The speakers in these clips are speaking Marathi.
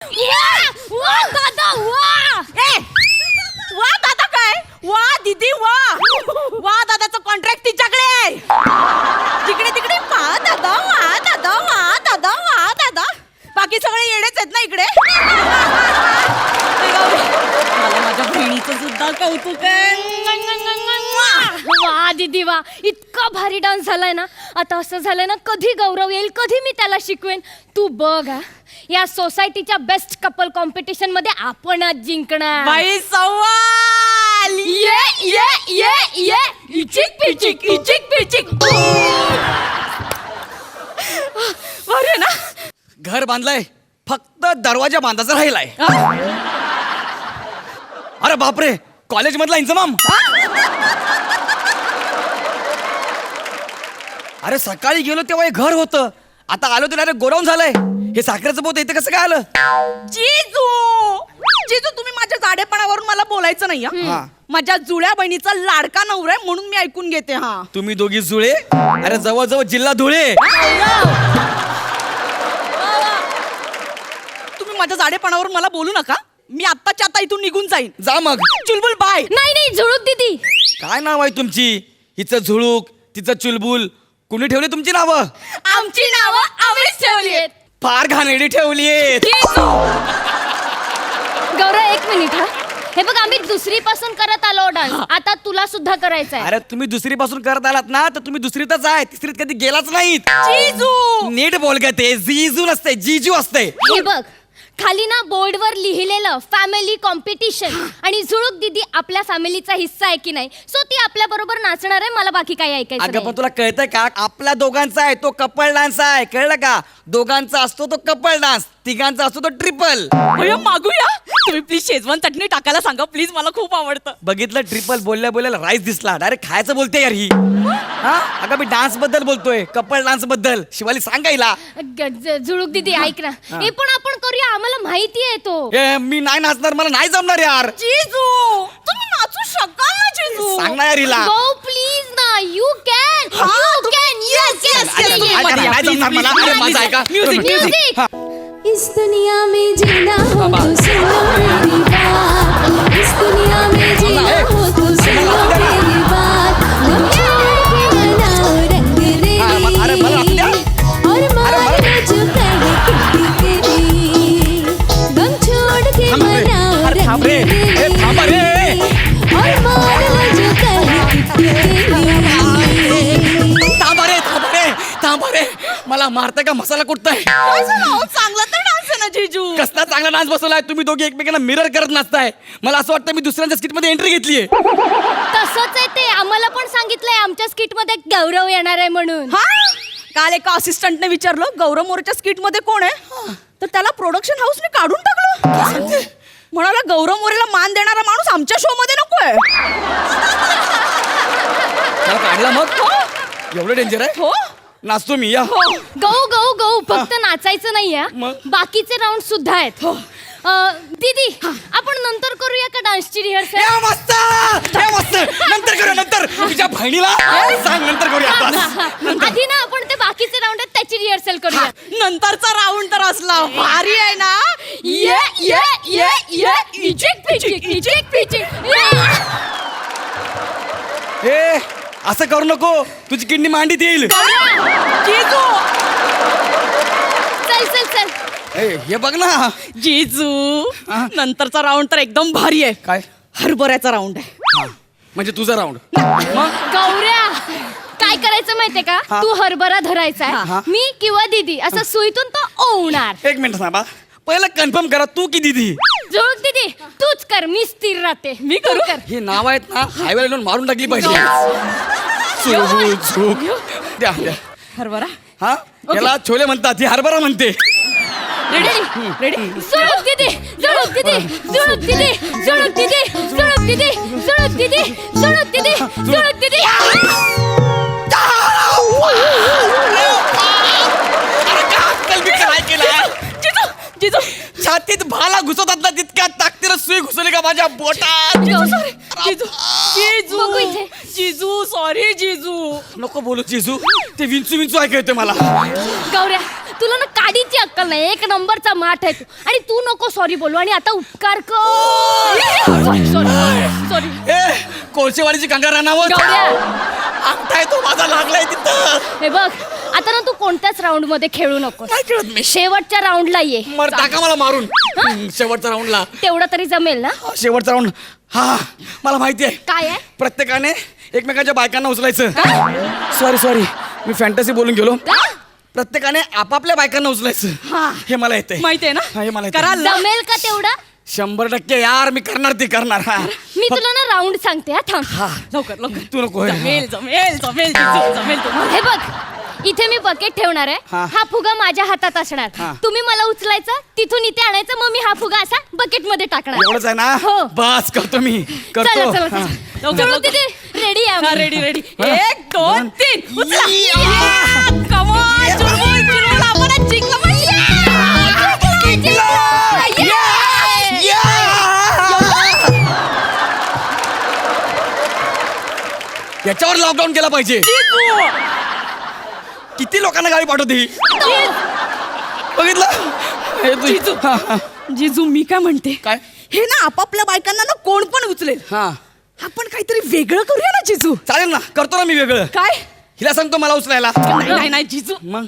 वा दादा वा. वा दादा काय वा दीदी वा वा दादाचं कॉन्ट्रॅक्ट तिच्याकडे आहे. तिकडे तिकडे वा दादा वा दादा वा दादा वा दादा. बाकी सगळे येडेच आहेत ना इकडे. मला माझ्या बहिणीचं सुद्धा कौतुक आहे. वा दीदी वा. इतका भारी डान्स झालाय ना. आता असं झालंय ना, कधी गौरव येईल, कधी मी त्याला शिकवेन. तू बघ हा, या सोसायटीच्या बेस्ट कपल कॉम्पिटिशन मध्ये आपणच जिंकणार. बाई सवाल ये ये ये ये इचिक पिचिक इचिक पिचिक. बरे ना. घर बांधलंय, फक्त दरवाजा बांधायचा राहिलाय. अरे बापरे, कॉलेज मधला इंतजाम. अरे सकाळी गेलो तेव्हा हे घर होतं, आता आलो तर डायरेक्ट गोडाऊन झालंय. हे साखरेचं पोत इथे कसं काय आलं? जिजू जिजू तुम्ही माझ्या जाडेपणावरून मला बोलायचं नाही हा. हा. माझ्या जुळ्या बहिणीचा लाडका नवरा आहे म्हणून मी ऐकून घेते. हा तुम्ही दोघी जुळे, अरे जवळ जिल्हा धुळे. तुम्ही माझ्या जाडेपणावरून मला बोलू नका. मी आत्ताच्या आता इथून निघून जाईन. जा मग. चुलबुल बाय. नाही नाही झुळूक दीदी. काय नाव आहे तुमची? हिचं झुळूक, तिचं चुलबुल. कुणी ठेवली तुमची नावं? आमची नावं आम्हीच ठेवली आहेत. फार घाणेरडी ठेवलीये. गौरव एक मिनिट हा. हे बघ, आम्ही दुसरी पासून करत आलो डान्स. आता तुला सुद्धा करायचा आहे. अरे तुम्ही दुसरी पासून करत आलात ना, तर तुम्ही दुसरीतच आहे, तिसरीत कधी गेलाच नाहीत. जिजू नीट बोल ग. ते जीजू नसते, जीजू असते. हे बघ, खाली ना बोर्डवर लिहिलेलं फॅमिली कॉम्पिटिशन. आणि झुळूक दीदी आपल्या फॅमिलीचा हिस्सा आहे की नाही, सो ती आपल्या बरोबर नाचणार आहे. मला बाकी काही ऐकायचं अगं पण नाही. तुला कळतंय का? आपला दोघांचा आहे तो कपल डान्स आहे, कळलं का? दोघांचा असतो तो कपल डान्स, तिघांचा असतो तो ट्रिपल. भैया मागूया. तुम्ही प्लीज शेजवान चटणी टाकायला सांगा प्लीज. मला खूप आवडतं. बघितलं, ट्रिपल बोलल्या बोलायला राईस दिसला. डायरेक्ट खायचं बोलते यार ही. हा अगं मी डान्स बद्दल बोलतोय, कपल डान्स बद्दल. शिवाली सांगायला. झुळूक दीदी ऐक ना, हे पण आपण करूया. आम्हाला माहिती आहे तो. मी नाही नाचणार, मला नाही जमणार यार. जिजू तुम्ही नाचू शकाल ना जिजू. सांग ना यार हिला. गो प्लीज ना. यू कॅन हा, यू कॅन yes, yes, अरे, yes, नाही yes. जमणार, नाही जमणार मला. अरे माझं ऐका. म्युझिक. इस दुनिया में जीना हो तो सुनो मेरी बात. इस दुनिया में जीना हो तो सुनो मेरी बात. गम छोड़ के मनाओ रंग अरे मला लागते हा. और मारो जो कहे तेरी. गम छोड़ के मनाओ अरे थांब रे. रंग ए, थांब रे. और मारो जो कहे तेरी. थांब रे. मला मारताय का मसाला कुटताय? काय झालं? अहो, चांगला तर डान्स आहे ना जिजू. कसला चांगला डान्स बसवलाय. तुम्ही दोघे एकमेकांना मिरर करत नाचताय. मला असं वाटतं मी दुसऱ्यांच्या स्किट मध्ये एंट्री घेतलीये. तसंच आहे ते. आम्हाला पण सांगितलंय आमच्या स्किट मध्ये गौरव येणार आहे म्हणून. हा काल एका असिस्टंटने विचारलं गौरव मोरेच्या स्किट मध्ये कोण आहे, तर त्याला प्रोडक्शन हाऊसने काढून टाकलं. म्हणाला गौरव मोरेला मान देणारा माणूस आमच्या शो मध्ये नकोय. त्याला काढला मग? एवढं डेंजर आहे? हो नाचतो मी या. गौ गौ गौ फक्त नाचायचं नाही आहे, मग? बाकीचे राऊंड सुद्धा आहेत. दीदी आपण नंतर करूया का डान्सची रिहर्सल? ए, मस्त. नंतर करूया, नंतर. तुझ्या बहिणीला सांग नंतर करूया. बस. आधी ना आपण ते बाकीचे राऊंड आहेत त्याची रिहर्सल करूया. नंतरचा राऊंड तर असला भारी आहे ना. ये ये ये ये इचिक पिचिक इचिक पिचिक. ए असं करू नको, तुझी किडनी मांडीत येईल. जिजू चल चल चल. ए, हे बघ ना. जिजू नंतरचा राऊंड तर एकदम भारी आहे. काय? हरभऱ्याचा राऊंड आहे. म्हणजे तुझा राऊंड. गौऱ्या काय करायचं माहितीये का? हा. तू हरभरा धरायचा हा. आहे, मी किंवा दीदी असं सुईतून तो ओवणार. एक मिनिट थांबा. पहिलं कन्फर्म करा, तू की दीदी? झुळूक दीदी तूच कर, मी स्थिर राहते. मी करू? कर. हे नाव आहेत ना, हायवे लावून मारून टाकली पाहिजे. झुळूक. द्या द्या. हरभरा हा याला छोले म्हणतात, ही हरभरा म्हणते. Ready ready. झुळूक दीदी झुळूक दीदी झुळूक दीदी झुळूक दीदी झुळूक दीदी झुळूक दीदी झुळूक दीदी झुळूक दीदी. अरे काय अक्कल बिक्कल काय केलं? जिजू जिजू छातीत भाला घुसवतात ना, तितक्या ताकदीनं सुई घुसवली का माझ्या बोटात? जिजू सॉरी. जिजू बघू इथे. जिजू सॉरी जिजू. नको बोलू जिजू, ते विंचू विंचू ऐकायचं मला. गौऱ्या तुला ना काडीची अक्कल नाही. एक नंबरचा माठ आहे तू. आणि तू नको सॉरी बोलू आणि आता उपकार कर. सॉरी ए कोळशेवाडीची गंगा रानावर गौऱ्या अंगठाय तो माझा लागलाय तिथं. हे बघ आता ना तू कोणत्याच राऊंड मध्ये खेळू नकोस. नाही खेळत मी. शेवटच्या राऊंडला ये. मर टाका मला मारून. शेवटच्या राऊंडला. तेवढं तरी जमेल ना. शेवटचा राऊंड. हा मला माहिती आहे. काय आहे प्रत्येकाने एकमेकांच्या बायकांना उचलायचं. सॉरी मी फॅन्टसी बोलून गेलो. प्रत्येकाने आपापल्या बायकांना उचलायचं. हे मला येतंय. माहितीये ना. हे मला येतंय. कराल जमेल का तेवढं. 100% यार मी करणार ती करणार. हा मी तुला ना राऊंड सांगते हा थांब. हा लवकर लवकर. तू नको होय. जमेल जमेल जमेल जिजू जमेल तुम्हाला. हे बघ इथे मी बकेट ठेवणार आहे. हा. हा फुगा माझ्या हातात असणार. हा. तुम्ही मला उचलायचं तिथून इथे आणायचं. मग मी हा फुगा असा बकेट मध्ये टाकणार. एवढंच आहे ना. हो. बस करतो मी चला करतो. चला हा. लवकर, लवकर. रेडी आहे हा आम्ही. Ready ready. 1 2 3 उचला. या. कम ऑन चुलबुल चुलबुल आपण जिंकलं पाहिजे. याच्यावर लॉकडाऊन केला पाहिजे. जिजू किती लोकांना गावी पाठवते ही. बघितलं हे तू- जिजू. हा, हा. जिजू मी काय म्हणते काय? हे ना आपापल्या बायकांना ना कोण पण उचलेल. हा आपण काहीतरी वेगळं करूया ना जिजू. चालेल ना करतो ना मी वेगळं. काय हिला सांगतो मला उचलायला. नाही नाही नाही जिजू मग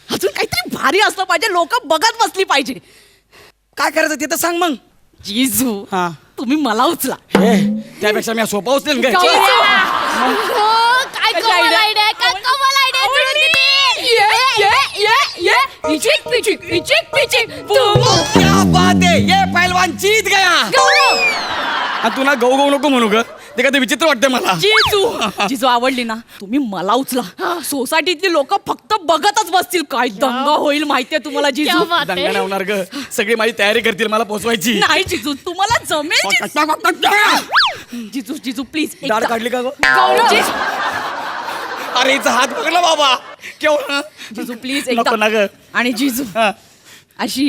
अजून काहीतरी भारी असलं पाहिजे. लोक बघत बसली पाहिजे. काय करायचं ते तर सांग मग. जिजू हा तुम्ही मला उचला. हे त्यापेक्षा मी हा सोपा उचलेन काय. हो, काय कशी कमाल idea? idea आहे, काय कमाल idea आहे. आवडली. दीदी. इचिक पिचिक इचिक पिचिक बूम. क्या बात आहे. ये पहलवान जीत गया. गौरव, आणि तू ना गहू गहू नको म्हणू ग. ते काय ते विचित्र वाटतंय मला. जिजू जिजू आवडली ना. तुम्ही मला उचला. सोसायटीतली लोक फक्त बघतच बसतील. काय दंगा होईल माहितीये तुम्हाला क्या जिजू. बात दंगा आहे. नाही होणार ग. सगळी माझी तयारी करतील मला पोचवायची. नाही जिजू तुम्हाला जमेल जिजू जिजू प्लीज दाढ काढली का ग. गौरव अरे हिचा हात बघ ना बाबा केवढा. जिजू प्लीज नको ना ग. आणि जिजू हा, अशी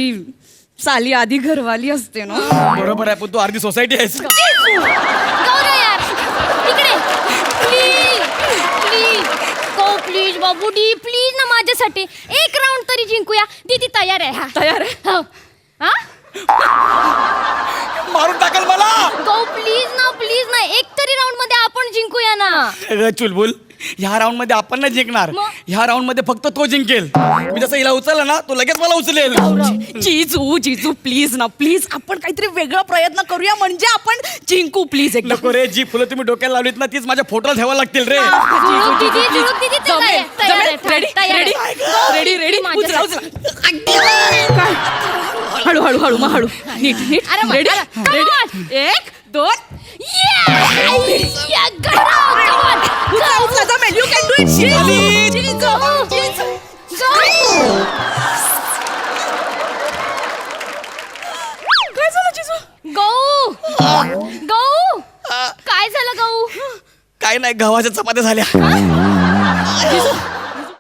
साली आधी घरवाली असते ना. बरोबर आहे पण तू अर्धी सोसायटी आहेस. गौरव यार इकडे प्लीज प्लीज गो प्लीज बाबूडी प्लीज ना माझ्यासाठी एक राऊंड तरी जिंकूया. दीदी तयार आहे. हा तयार आहे. हो. हा मारून टाकल मला. गो प्लीज ना एक तरी राऊंड मध्ये आपण जिंकूया ना. अगं चुलबुल ह्या राऊंड मध्ये आपण नाही जिंकणार. मग? ह्या राऊंड मध्ये फक्त तो जिंकेल. मी जसं हिला उचलला ना तो लगेच मला उचलेल. जिजू जिजू प्लीज ना प्लीज आपण काहीतरी वेगळा प्रयत्न करूया म्हणजे आपण जिंकू प्लीज एकदा. नको रे. जी फुलं तुम्ही डोक्याला लावलीत ना तीच माझ्या फोटोला ठेवायला लागतील रे. जुळूक दीदी, जुळूक दीदी, ते जमेल, तयार आहे, जमेल. रेडी तयार आहे. रेडी रेडी रेडी उचला माझ्यासाठी. उचला. काय हळू हळू हळू मग हळू नीट नीट अरे मग, रेडी अरे, come ready 1 2 Yeah, Gaurav, come on. उचला उचला जमेल यू कॅन डू इट. काय झालं जिजू. गहू काय झालं गहू. काय नाही गव्हाच्या चपात्या झाल्या. जिजू